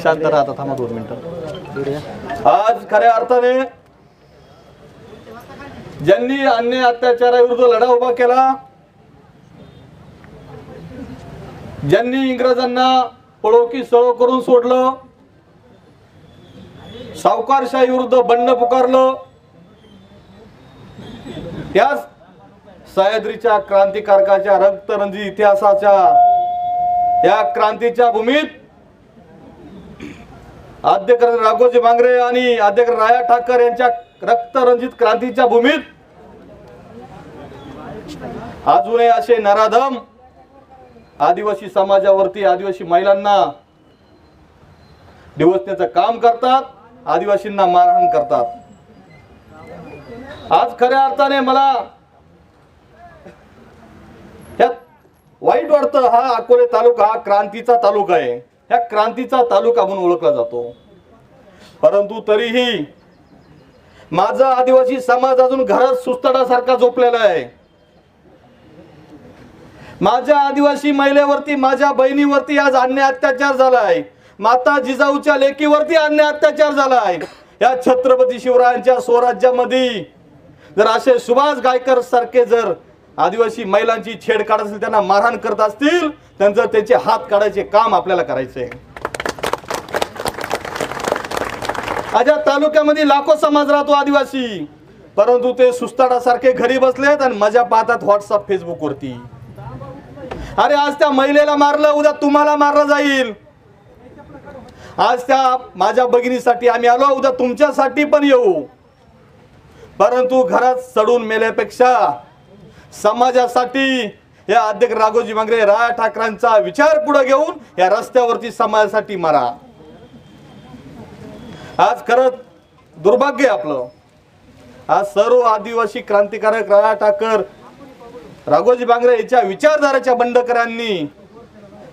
शांत राहता, थांबा 2 मिनिटं. आज खऱ्या अर्थाने ज्यांनी अन्याय अत्याचाराविरुद्ध लढा उभा केला, ज्यांनी इंग्रजांना पळो की सळो करून सोडलं, सावकारशाही विरुद्ध बंड पुकारलं, त्याच सह्याद्रीच्या क्रांतिकारकाच्या रक्तरंजित इतिहासाच्या या क्रांतीच्या भूमीत आद्यकर राघोजी भांगरे आणि आद्यकर राया ठाकर यांच्या रक्तरंजित क्रांतीच्या भूमीत अजूनही असे नराधम आदिवासी समाजावरती, आदिवासी महिलांना डिवचण्याचं काम करतात, आदिवासींना मारहाण करतात. आज खऱ्या अर्थाने मला त्यात वाईट वाटतं. हा अकोले तालुका हा क्रांतीचा तालुका आहे, ह्या क्रांतीचा तालुका म्हणून ओळखला जातो. परंतु तरीही माझा आदिवासी समाज अजून घरात सुस्ताडासारखा झोपलेला आहे. माझ्या आदिवासी महिलेवरती, माझ्या बहिणीवरती आज अन्याय अत्याचार झाला आहे. माता जिजाऊच्या लेकीवरती अन्याय अत्याचार झाला आहे. या छत्रपती शिवरायांच्या स्वराज्यामध्ये जर असे सुभाष गायकर सारखे जर आदिवासी महिलांची छेड काढत असतील, त्यांना मारहाण करत असतील, त्यांचं त्याचे हात काढायचे काम आपल्याला करायचे. माझ्या तालुक्यामध्ये लाखो समाज राहतो आदिवासी, परंतु ते सुस्ताडासारखे घरी बसलेत आणि मजा पाहतात व्हॉट्सअप फेसबुक वरती. अरे आज त्या महिलेला मारलं, उद्या तुम्हाला मारलं जाईल. आज त्या माझ्या भगिनीसाठी आम्ही आलो, उद्या तुमच्यासाठी पण येऊ. परंतु घरात सडून मेल्यापेक्षा समाजासाठी या अध्यक्ष राघोजी भांगरे राया ठाकरेंचा विचार पुढे घेऊन या रस्त्यावरती समाजासाठी मारा. आज खरंच दुर्भाग्य आपलं, आज सर्व आदिवासी क्रांतिकारक राया ठाकर, राघोजी भांगरे यांच्या विचारधाराच्या बंडकरांनी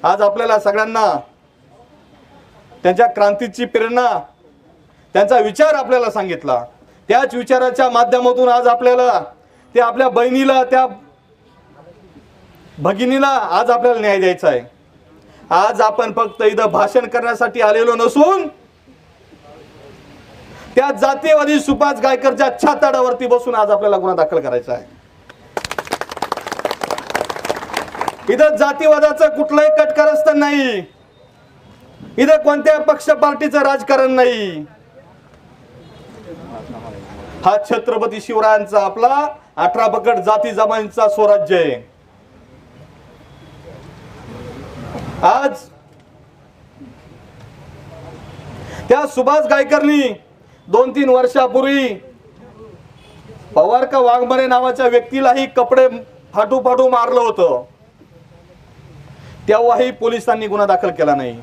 आज आपल्याला सगळ्यांना त्यांच्या क्रांतीची प्रेरणा, त्यांचा विचार आपल्याला सांगितला. त्याच विचाराच्या माध्यमातून आज आपल्याला ते आपल्या बहिणीला, त्या भगिनीला आज आपल्याला न्याय द्यायचा आहे. आज आपण फक्त इथं भाषण करण्यासाठी आलेलो नसून त्या जातीयवादी सुभाष गायकरच्या छाताडावरती बसून आज आपल्याला गुन्हा दाखल करायचा आहे. इथं जातीवादाचं कुठलंही कटकारस्थान नाही, इथं कोणत्या पक्ष पार्टीचं राजकारण नाही. हा छत्रपती शिवरायांचा आपला 18 पकड जाती जमातींचा स्वराज्य आहे. आज त्या सुभाष गायकरनी 2-3 वर्षापूर्वी पवार का वाघमारे नावाच्या व्यक्तीलाही कपडे फाटू फाटू मारलं होतं. तेव्हाही पोलिसांनी गुन्हा दाखल केला नाही.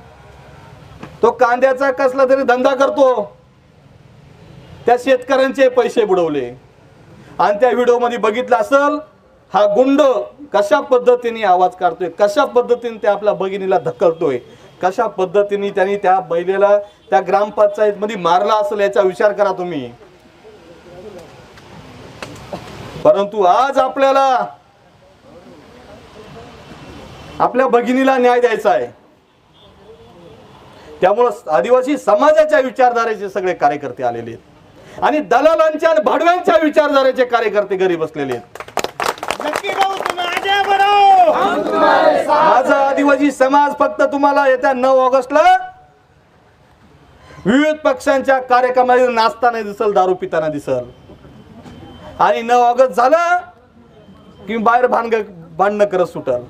तो कांद्याचा कसला तरी धंदा करतो, त्या शेतकऱ्यांचे पैसे बुडवले. आणि त्या व्हिडिओ मध्ये बघितलं असेल, हा गुंड कशा पद्धतीने आवाज काढतोय, कशा पद्धतीने त्या आपल्या भगिनीला धक्कलतोय, कशा पद्धतीने त्यांनी त्या महिलेला त्या ग्रामपंचायत मध्ये मारला असेल, याचा विचार करा तुम्ही. परंतु आज आपल्याला आपल्या भगिनीला न्याय द्यायचा आहे. त्यामुळे आदिवासी समाजाच्या विचारधारेचे सगळे कार्यकर्ते आलेले आहेत आणि दलालांच्या आणि भाडव्यांच्या विचारधारेचे कार्यकर्ते घरी बसलेले आहेत. माझा आदिवासी समाज फक्त तुम्हाला येत्या 9 ऑगस्टला विविध पक्षांच्या कार्यक्रमात नाचताना दिसल, दारू पिताना दिसल. आणि 9 ऑगस्ट झालं की बाहेर भांडण करत सुटल.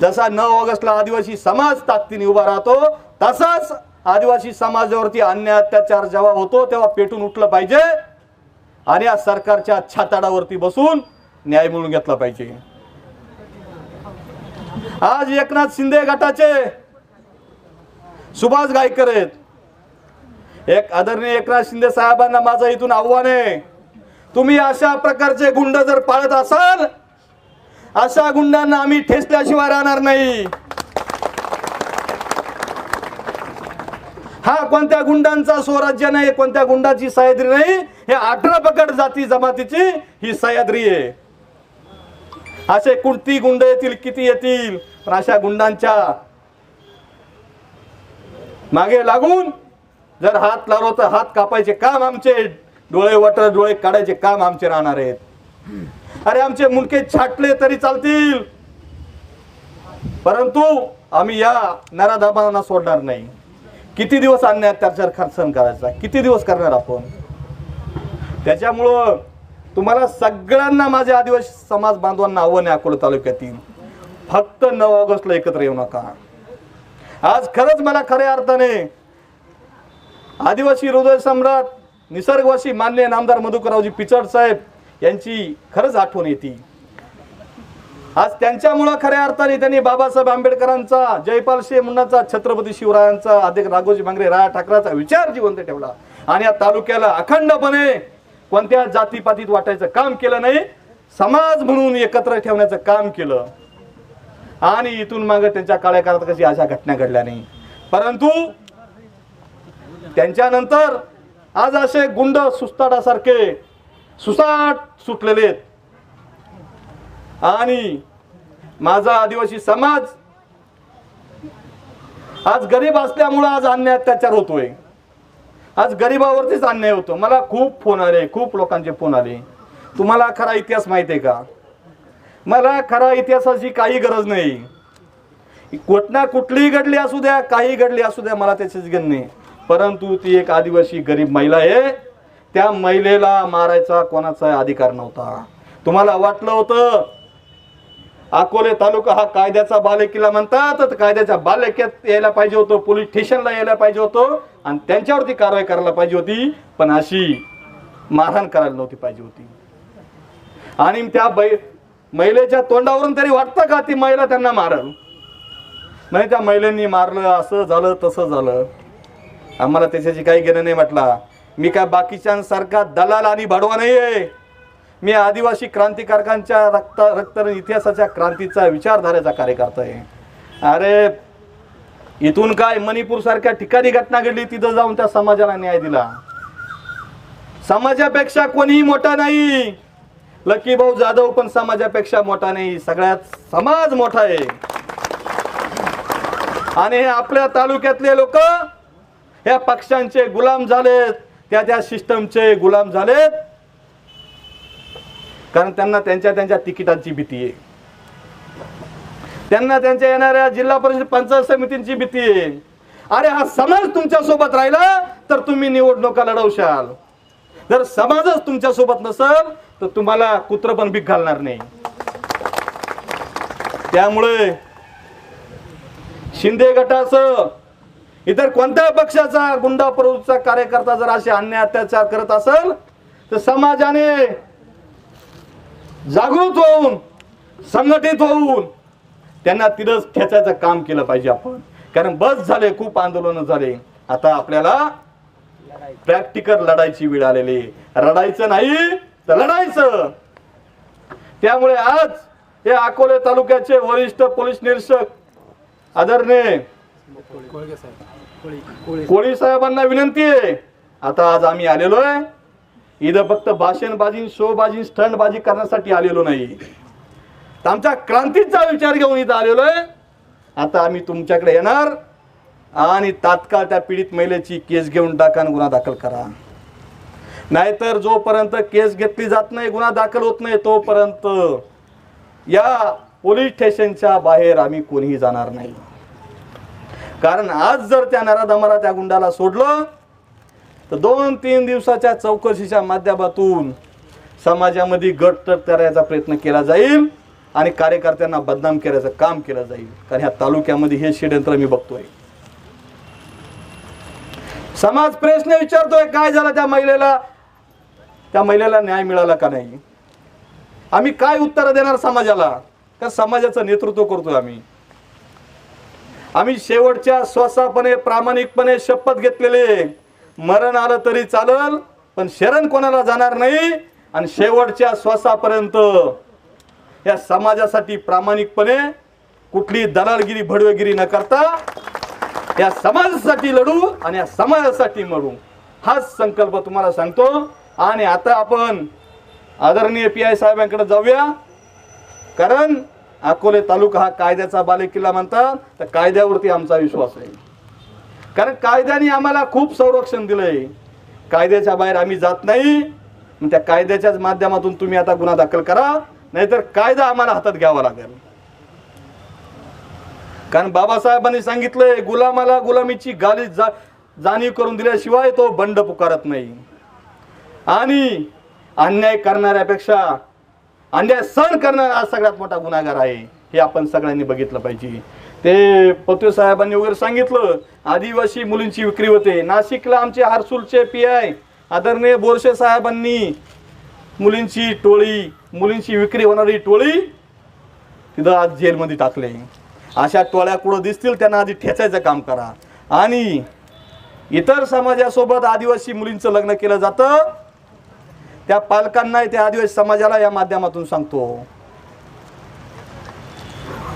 जसा 9 ऑगस्टला आदिवासी समाज ताकदीने उभा राहतो, तसाच आदिवासी समाजावरती अन्याय अत्याचार जेव्हा होतो तेव्हा पेटून उठलं पाहिजे आणि या सरकारच्या छाताडावरती बसून न्याय मिळवून घेतला पाहिजे. आज एकनाथ शिंदे गटाचे सुभाष गायकर आहेत. एक आदरणीय एकनाथ शिंदे साहेबांना माझं इथून आव्हान आहे, तुम्ही अशा प्रकारचे गुंड जर पाळत असाल, अशा गुंडांना आम्ही ठेचल्याशिवाय राहणार नाही. हा कोणत्या गुंडांचा स्वराज्य नाही, कोणत्या गुंडाची सह्याद्री नाही, हे 18 पकड जाती जमातीची ही सह्याद्री आहे. असे कुठती गुंड येतील, किती येतील, पण अशा गुंडांच्या मागे लागून जर हात लावलो तर हात कापायचे काम आमचे, डोळे वाटर डोळे काढायचे काम आमचे राहणार आहेत। अरे आमचे मुंडके छाटले तरी चालतील, परंतु आम्ही या नराधमांना सोडणार नाही। किती दिवस अन्याय अत्याचार सहन करायचा, किती दिवस करणार आपण? त्याच्यामुळं तुम्हाला सगळ्यांना माझे आदिवासी समाज बांधवांना आव्हान आहे अकोला तालुक्यातील, फक्त 9 ऑगस्टला एकत्र येऊ नका। आज खरंच मला खऱ्या अर्थाने आदिवासी हृदय सम्राट निसर्गवासी माननीय नामदार मधुकररावजी पिचड साहेब यांची खरंच आठवण येते। आज त्यांच्यामुळे खऱ्या अर्थाने त्यांनी बाबासाहेब आंबेडकरांचा, जयपाल सिंह मुंडांचा, छत्रपती शिवरायांचा, आदिक राघोजी भांगरे, राया ठाकरेंचा विचार जिवंत ठेवला आणि या तालुक्याला अखंडपणे कोणत्या जातीपातीत वाटायचं काम केलं नाही, समाज म्हणून एकत्र ठेवण्याचं काम केलं। आणि इथून मागे त्यांच्या काळ्या काळात कशी अशा घटना घडल्या नाही, परंतु त्यांच्यानंतर आज असे गुंड सुस्ताडासारखे सुसाट सुटलेले आहेत। आणि माझा आदिवासी समाज आज गरीब असल्यामुळे आज अन्याय अत्याचार होतोय, आज गरीबावरतीच अन्याय होतो। मला खूप फोन आले, खूप लोकांचे फोन आले, तुम्हाला खरा इतिहास माहिती आहे का? मला खरा इतिहासाची काही गरज नाही, घटना कुठलीही घडली असू द्या, काही घडली असू द्या, मला त्याचीच गण नाही, परंतु ती एक आदिवासी गरीब महिला आहे, त्या महिलेला मारायचा कोणाचा अधिकार नव्हता। तुम्हाला वाटलं होतं अकोले तालुका हा कायद्याचा बालेकिल्ला म्हणतात, तर कायद्याच्या बालेकिल्ल्यात यायला पाहिजे होतं, पोलीस स्टेशनला यायला पाहिजे होतं आणि त्यांच्यावरती कारवाई करायला पाहिजे होती, पण अशी मारहाण करायला नव्हती पाहिजे होती। आणि त्या महिलेच्या तोंडावरून तरी वाटतं का ती महिला त्यांना मारल? नाही, त्या महिलांनी मारलं, असं झालं तसं झालं, आम्हाला त्याच्याची काही घेणं नाही। म्हटला मी काय बाकीच्यांसारखा दलाल आणि भाडवा नाहीये, मी आदिवासी क्रांतिकारकांच्या रक्त इतिहासाच्या क्रांतीचा विचारधारेचा कार्यकर्ता आहे। अरे इथून काय मणिपूर सारख्या ठिकाणी घटना घडली, तिथं जाऊन त्या समाजाला न्याय दिला। समाजापेक्षा कोणीही मोठा नाही, लकी भाऊ जाधव पण समाजापेक्षा मोठा नाही, सगळ्यात समाज मोठा आहे। आणि हे आपल्या तालुक्यातले लोक या पक्षांचे गुलाम झालेत, त्या सिस्टमचे गुलाम झालेत, कारण त्यांना त्यांच्या तिकिटांची भीती आहे, त्यांना त्यांच्या येणाऱ्या जिल्हा परिषद पंचायत समितींची भीती आहे। अरे हा समाज तुमच्या सोबत राहिला तर तुम्ही निवडणुका लढवशाल, जर समाजच तुमच्या सोबत नसेल तर तुम्हाला कुत्र पण भीक घालणार नाही। त्यामुळे शिंदे गटाचं, इतर कोणत्या पक्षाचा गुंडा प्रवृत्तीचा कार्यकर्ता जर असे अन्याय अत्याचार करत असेल तर समाजाने जागृत होऊन, संघटित होऊन त्यांना तिरस खेचायचं काम केलं पाहिजे आपण, कारण बस झाले, खूप आंदोलन झाले, आता आपल्याला प्रॅक्टिकल लढायची वेळ आलेली, रडायचं नाही तर लढायचं। त्यामुळे आज हे अकोले तालुक्याचे वरिष्ठ पोलीस निरीक्षक आदरणीय कोळी साहेबांना विनंती आहे, आता आज आम्ही आलेलो आहे इथं फक्त भाषणबाजी, शोबाजी, स्टंटबाजी करण्यासाठी आलेलो नाही, तर आमच्या क्रांतीचा विचार घेऊन इथं आलेलो आहे। आता आम्ही तुमच्याकडे येणार आणि तात्काळ त्या पीडित महिलेची केस घेऊन टाका, गुन्हा दाखल करा, नाहीतर जोपर्यंत केस घेतली जात नाही, गुन्हा दाखल होत नाही, तोपर्यंत या पोलीस स्टेशनच्या बाहेर आम्ही कोणीही जाणार नाही। कारण आज जर त्या नराधमाला, त्या गुंडाला सोडलं तर 2-3 दिवसाच्या चौकशीच्या माध्यमातून समाजामध्ये गट करायचा प्रयत्न केला जाईल आणि कार्यकर्त्यांना बदनाम करायचं काम केलं जाईल, कारण ह्या तालुक्यामध्ये हे षडयंत्र मी बघतोय। समाज प्रश्न विचारतोय काय झालं त्या महिलेला न्याय मिळाला का नाही? आम्ही काय उत्तर देणार समाजाला? त्या समाजाचं नेतृत्व करतोय आम्ही शेवटच्या श्वासापणे प्रामाणिकपणे शपथ घेतलेले, मरण आलं तरी चालल पण शरण कोणाला जाणार नाही, आणि शेवटच्या श्वासापर्यंत या समाजासाठी प्रामाणिकपणे कुठली दलालगिरी भडवेगिरी न करता या समाजासाठी लढू आणि या समाजासाठी मरू, हाच संकल्प तुम्हाला सांगतो। आणि आता आपण आदरणीय PI साहेबांकडे जाऊया। कारण अकोले तालुका हा कायद्याचा बालेकिल्ला म्हणतात, तर कायद्यावरती आमचा विश्वास आहे. कारण कायद्याने आम्हाला खूप संरक्षण दिलंय. कायद्याच्या बाहेर आम्ही जात नाही. त्या कायद्याच्याच माध्यमातून तुम्ही आता गुन्हा दाखल करा, नाहीतर कायदा आम्हाला हातात घ्यावा लागेल. कारण बाबासाहेबांनी सांगितलंय, गुलामाला गुलामीची जाणीव करून दिल्याशिवाय तो बंड पुकारत नाही. आणि अन्याय करणाऱ्यापेक्षा अन्याय सहन करणारा हा सगळ्यात मोठा गुन्हेगार आहे, हे आपण सगळ्यांनी बघितलं पाहिजे. ते पत्वे साहेबांनी वगैरे सांगितलं, आदिवासी मुलींची विक्री होते. नाशिकला आमचे हर्सुलचे PI आदरणीय बोरसे साहेबांनी मुलींची टोळी, मुलींची विक्री होणारी टोळी तिथं आज जेलमध्ये टाकले. अशा टोळ्या कुठं दिसतील त्यांना आधी ठेचायचं काम करा. आणि इतर समाजासोबत आदिवासी मुलींचं लग्न केलं जातं, त्या पालकांना त्या आदिवासी समाजाला या माध्यमातून सांगतो,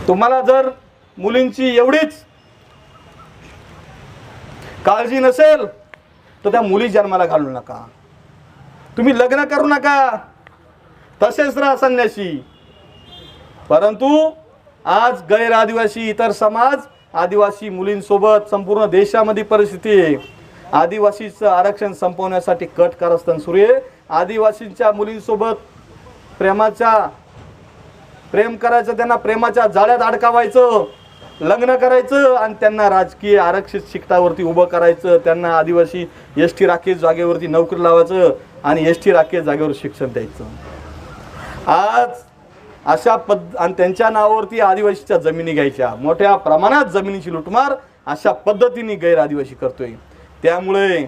तुम्हाला जर मुलींची एवढीच काळजी नसेल तर त्या मुली जन्माला घालू नका, तुम्ही लग्न करू नका, तसेच राहा संन्यासी. परंतु आज गैर आदिवासी इतर समाज आदिवासी मुलींसोबत संपूर्ण देशामध्ये परिस्थिती आहे. आदिवासीचं आरक्षण संपवण्यासाठी कट कारस्थान सुरू आहे. आदिवासींच्या मुलींसोबत प्रेम करायचं, त्यांना प्रेमाच्या जाळ्यात अडकावायचं, लग्न करायचं आणि त्यांना राजकीय आरक्षित शिक्षणावरती उभं करायचं. त्यांना आदिवासी ST राखीव जागेवरती नोकरी लावायचं आणि ST राखीव जागेवर शिक्षण द्यायचं. आज अशा आणि त्यांच्या नावावरती आदिवासीच्या जमिनी घ्यायच्या, मोठ्या प्रमाणात जमिनीची लुटमार अशा पद्धतीने गैर आदिवासी करतोय. त्यामुळे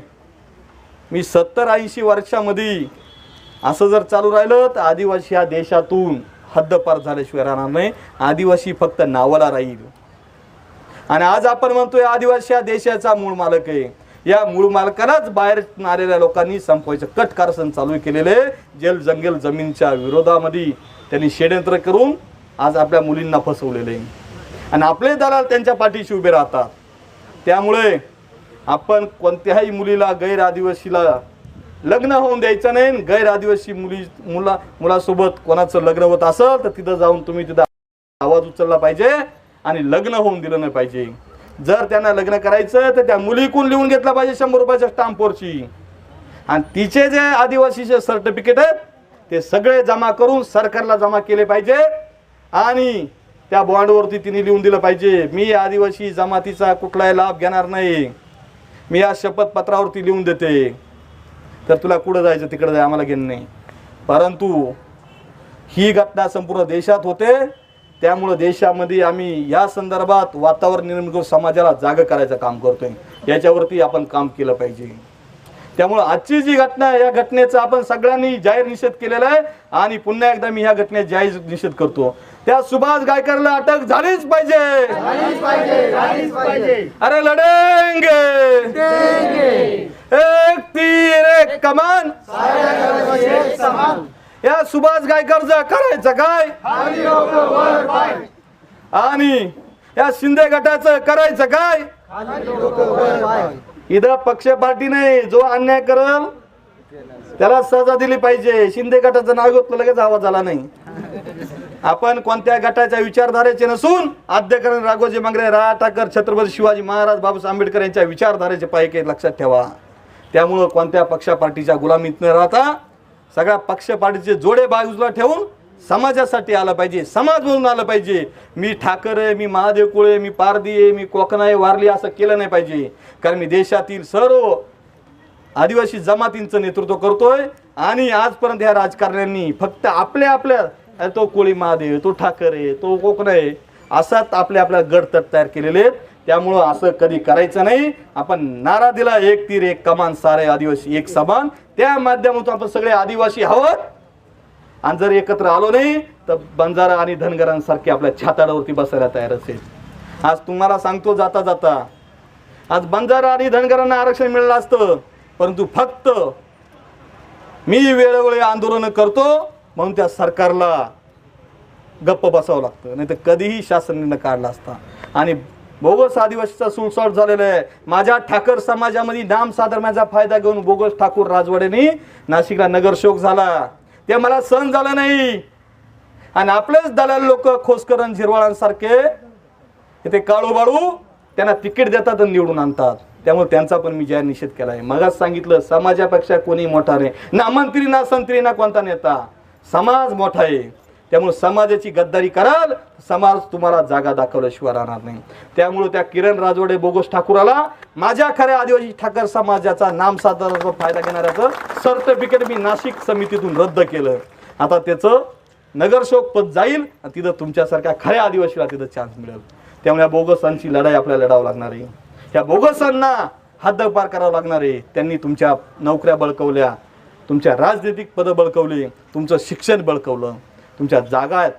मी 70-80 वर्षामध्ये असं जर चालू राहिलं तर आदिवासी या देशातून हद्दपार झाल्याशिवाय राहणार नाही. आदिवासी फक्त नावाला राहील. आणि आज आपण म्हणतोय आदिवासी या देशाचा मूळ मालक आहे. या मूळ मालकालाच बाहेर आलेल्या लोकांनी संपवायचं कट कारस्थान चालू केलेले. जेल जंगल जमीनच्या विरोधामध्ये त्यांनी षड्यंत्र करून आज आपल्या मुलींना फसवलेले आणि आपले दलाल त्यांच्या पाठीशी उभे राहतात. त्यामुळे आपण कोणत्याही मुलीला गैर आदिवासीला लग्न होऊन द्यायचं नाही. गैर आदिवासी मुलासोबत कोणाचं लग्न होत असेल तर तिथं जाऊन तुम्ही तिथं आवाज उचलला पाहिजे आणि लग्न होऊन दिलं नाही पाहिजे. जर त्यांना लग्न करायचं तर त्या मुलीकडून लिहून घेतला पाहिजे 100 रुपयाच्या स्टॅम्पवरची, आणि तिचे जे आदिवासीचे सर्टिफिकेट आहेत ते सगळे जमा करून सरकारला जमा केले पाहिजे. आणि त्या बॉन्डवरती तिने लिहून दिलं पाहिजे, मी आदिवासी जमातीचा कुठलाही लाभ घेणार नाही, मी या शपथपत्रावरती लिहून देते. तर तुला कुठं जायचं तिकडं जाय, आम्हाला घेणं नाही. परंतु ही घटना संपूर्ण देशात होते. त्यामुळे देशामध्ये आम्ही या संदर्भात वातावरण निर्मिती करून समाजाला जाग करायचं काम करतोय. याच्यावरती आपण काम केलं पाहिजे. त्यामुळे आजची जी घटना आहे या घटनेचा आपण सगळ्यांनी जाहीर निषेध केलेला आहे. आणि पुन्हा एकदा मी ह्या घटनेचा जाहीर निषेध करतो. त्या सुभाष गायकरला अटक झालीच पाहिजे. अरे लढेंगे, एक तीर एक कमान, या सुभाष गायकरचं करायचं काय आणि या शिंदे गटाचं करायचं काय. इथं पक्ष पार्टी नाही, जो अन्याय करल त्याला सजा दिली पाहिजे. शिंदे गटाचं नाव घेतलं लगेच आवाज आला नाही. आपण कोणत्या गटाच्या विचारधारेचे नसून आद्यकरण राघोजी मांगरे, राज ठाकर, छत्रपती शिवाजी महाराज, बाबासाहेब आंबेडकर यांच्या विचारधारेचे पायके लक्षात ठेवा. त्यामुळं कोणत्या पक्ष पार्टीच्या गुलामीत न राहता सगळ्या पक्ष पार्टीचे जोडे बाजूला ठेवून समाजासाठी आलं पाहिजे, समाज म्हणून आलं पाहिजे. मी ठाकर आहे, मी महादेव कुळे, मी पारधी आहे, मी कोकणा आहे, वारली असं केलं नाही पाहिजे. कारण मी देशातील सर्व आदिवासी जमातींचं नेतृत्व करतोय. आणि आजपर्यंत ह्या राजकारण्यांनी फक्त आपल्या तो कोळी महादेव, तो ठाकर आहे, तो कोकणा आहे असाच आपल्या गट तट तयार केलेले आहेत. त्यामुळं असं कधी करायचं नाही. आपण नारा दिला, एक तीर एक कमान, सारे आदिवासी एक समान. त्या माध्यमातून आपण सगळे आदिवासी आहोत. आणि जर एकत्र आलो नाही तर बंजारा आणि धनगरांसारखे आपल्या छाताडावरती बसायला तयार असेल. आज तुम्हाला सांगतो जाता जाता, आज बंजारा आणि धनगरांना आरक्षण मिळालं असतं, परंतु फक्त मी वेळोवेळी आंदोलन करतो म्हणून त्या सरकारला गप्प बसावं लागतं, नाही तर कधीही शासनाने काढला असता. आणि बोगस आदिवासीचा सुळसुळाट झालेला आहे. माझ्या ठाकर समाजामध्ये नाम साधर्म्याचा फायदा घेऊन बोगस ठाकूर राजवाडेने नाशिकला नगरसेवक झाला. ते मला सहन झालं नाही. आणि आपलेच दलाल लोक खोसकरण झिरवाळांसारखे इथे काळू बाळू त्यांना तिकीट देतात आणि निवडून आणतात. त्यामुळे त्यांचा पण मी जाहीर निषेध केला आहे. मगाच सांगितलं, समाजापेक्षा कोणी मोठा नाही, ना मंत्री ना संत्री ना कोणता नेता, समाज मोठा आहे. त्यामुळे समाजाची गद्दारी कराल, समाज तुम्हाला जागा दाखवल्याशिवाय राहणार नाही. त्यामुळे त्या किरण राजवाडे बोगस ठाकूराला माझ्या खऱ्या आदिवासी ठाकर समाजाचा नाम साधाराचा फायदा घेणाऱ्याचं सर्टिफिकेट मी नाशिक समितीतून रद्द केलं. आता त्याचं नगरसेवक पद जाईल आणि तिथं तुमच्यासारख्या खऱ्या आदिवासीला तिथं चान्स मिळेल. त्यामुळे या बोगसांची लढाई आपल्याला लढावं लागणार आहे. त्या बोगसांना हद्द पार करावं लागणार आहे. त्यांनी तुमच्या नोकऱ्या बळकवल्या, तुमच्या राजनैतिक पदं बळकवली, तुमचं शिक्षण बळकवलं, तुमच्या जागा आहेत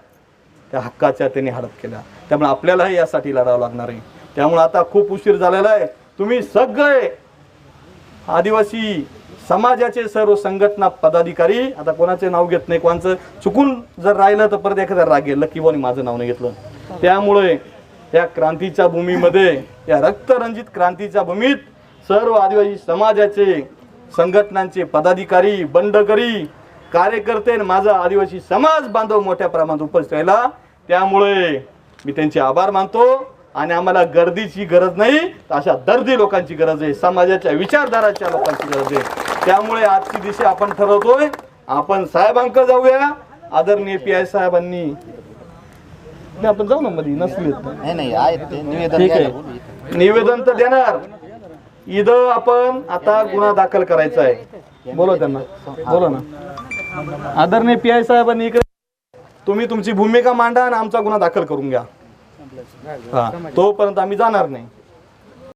त्या हक्काच्या त्यांनी हडप केल्या. त्यामुळे आपल्यालाही यासाठी लढावं लागणार आहे. त्यामुळे आता खूप उशीर झालेला आहे. तुम्ही सगळे आदिवासी समाजाचे सर्व संघटना पदाधिकारी, आता कोणाचे नाव घेत नाही, कोणाचं चुकून जर राहिलं तर परत एखादा राग येईल, लकी भाऊनी माझं नाव नाही घेतलं. त्यामुळे या क्रांतीच्या भूमीमध्ये, या रक्तरंजित क्रांतीच्या भूमीत सर्व आदिवासी समाजाचे संघटनांचे पदाधिकारी, बंडकरी, कार्यकर्ते, माझा आदिवासी समाज बांधव मोठ्या प्रमाणात उपस्थित राहिला. त्यामुळे मी त्यांचे आभार मानतो. आणि आम्हाला गर्दीची गरज नाही, अशा दर्दी लोकांची गरज आहे, समाजाच्या विचारधाराच्या लोकांची गरज आहे. त्यामुळे आजची दिशा आपण ठरवतोय, आपण साहेबांकडे जाऊया. आदरणीय PI साहेबांनी आपण जाऊ ना मध्ये नसले ठीक आहे, निवेदन तर देणार. इथं आपण आता गुन्हा दाखल करायचा आहे. बोला त्यांना, बोला ना. आदरणीय PI साहेबांनी इकडे तुम्ही तुमची भूमिका मांडा आणि आमचा गुन्हा दाखल करून घ्या. हा, तोपर्यंत आम्ही जाणार नाही.